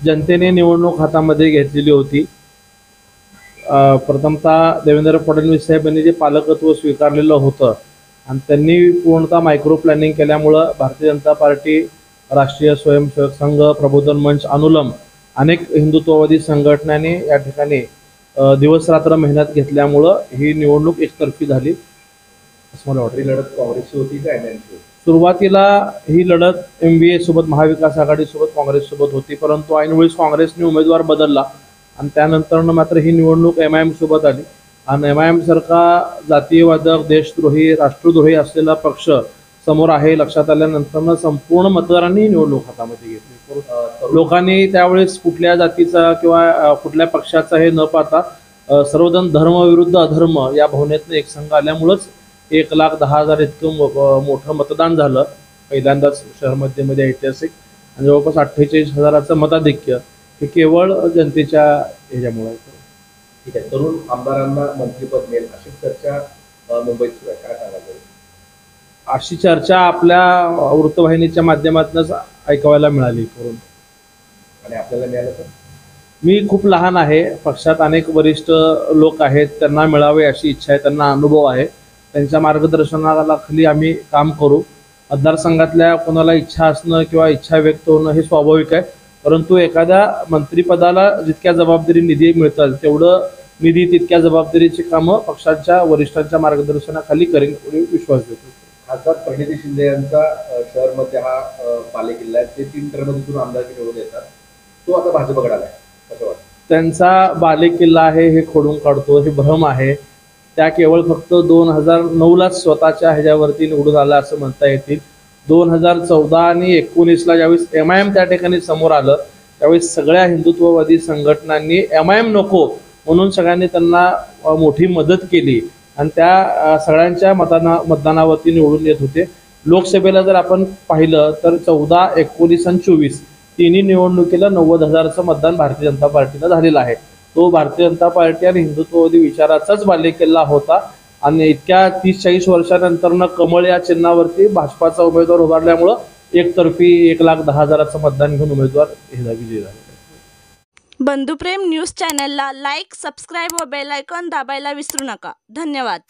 जनतेने निवडणूक हातामध्ये घेतलेली होती। प्रथमतः देवेंद्र फडणवीस साहेबांनी जे पालकत्व स्वीकारलेलं होतं आणि त्यांनी पूर्णतः मायक्रो प्लॅनिंग केल्यामुळं भारतीय जनता पार्टी, राष्ट्रीय स्वयंसेवक संघ, प्रबोधन मंच, अनुलम अनेक हिंदुत्ववादी संघटनांनी या ठिकाणी दिवसरात्र मेहनत घेतल्यामुळं ही निवडणूक एकतर्फी झाली असं मला वाटतं। ही लढत काँग्रेसची होती का एमआयएमची? सुरुवातीला ही लढत MVA सोबत, महाविकास आघाडीसोबत, काँग्रेससोबत होती, परंतु ऐनवेळेस काँग्रेसने उमेदवार बदलला आणि त्यानंतर मात्र ही निवडणूक MIM सोबत आली आणि MIM सारखा जातीयवादक, देशद्रोही, राष्ट्रद्रोही असलेला पक्ष समोर आहे लक्षात आल्यानंतर संपूर्ण मतदारांनी निवडणूक हातामध्ये घेतली। लोकांनी त्यावेळेस कुठल्या जातीचा किंवा कुठल्या पक्षाचा हे न पाहता सर्वजण धर्म विरुद्ध अधर्म या भावनेतनं एक संघ आल्यामुळंच 1,10,000 इतकं मोठं मतदान झालं पहिल्यांदाच शहर मध्ये ऐतिहासिक, आणि जवळपास 48,000चं मताधिक्य हे केवळ जनतेच्या ह्याच्यामुळे। ठीक आहे, तरुण आमदारांना मंत्रिपद मिळेल अशी चर्चा मुंबईत सुरू आहे, काय सांगाल? अशी चर्चा आपल्या वृत्तवाहिनीच्या माध्यमातूनच ऐकायला मिळाली करून। आणि आपल्याला मिळालं तर? मी खूप लहान आहे, पक्षात अनेक वरिष्ठ लोक आहेत, त्यांना मिळावे अशी इच्छा आहे, त्यांना अनुभव आहे, त्यांच्या मार्गदर्शनाखाली आम्ही काम करू। मतदारसंघातल्या कोणाला इच्छा असणं किंवा इच्छा व्यक्त होणं हे स्वाभाविक आहे, परंतु एखाद्या मंत्रिपदाला जितक्या जबाबदारी निधी मिळतात तेवढं निधी तितक्या जबाबदारीची कामं पक्षाच्या वरिष्ठांच्या मार्गदर्शनाखाली करेन एवढी विश्वास देतो। खासदार प्रणिती शिंदे यांचा शहरमध्ये हा बालेकिल्ला आहे, ते 3 टर्ममधून आमदारकी निवडून येतात, तो आता भाजपकडे आलाय, कसं वाटतं? त्यांचा बालेकिल्ला आहे हे खोडून काढतो, हे भ्रम आहे। त्या केवळ फक्त 2009लाच स्वतःच्या ह्याच्यावरती निवडून आला असं म्हणता येतील। 2014 आणि 19ला ज्यावेळेस MIM त्या ठिकाणी समोर आलं त्यावेळेस सगळ्या हिंदुत्ववादी संघटनांनी MIM नको म्हणून सगळ्यांनी त्यांना मोठी मदत केली आणि त्या सगळ्यांच्या मतदानावरती निवडून येत होते। लोकसभेला जर आपण पाहिलं तर 14, 19 आणि 24 तिन्ही निवडणुकीला 90,000चं मतदान भारतीय जनता पार्टीला झालेलं आहे। तो भारतीय जनता पार्टी आणि हिंदुत्ववादी विचाराचाच बालेकिल्ला होता आणि इतक्या 30-40 वर्षानंतर कमळ या चिन्हावरती भाजपाचा उमेदवार उभारल्यामुळं एकतर्फी 1,10,000चं मतदान घेऊन उमेदवार हे विजयी झाले। बंधुप्रेम न्यूज चॅनलला लाईक, सबस्क्राईब व बेल आयकॉन दाबायला विसरू नका। धन्यवाद।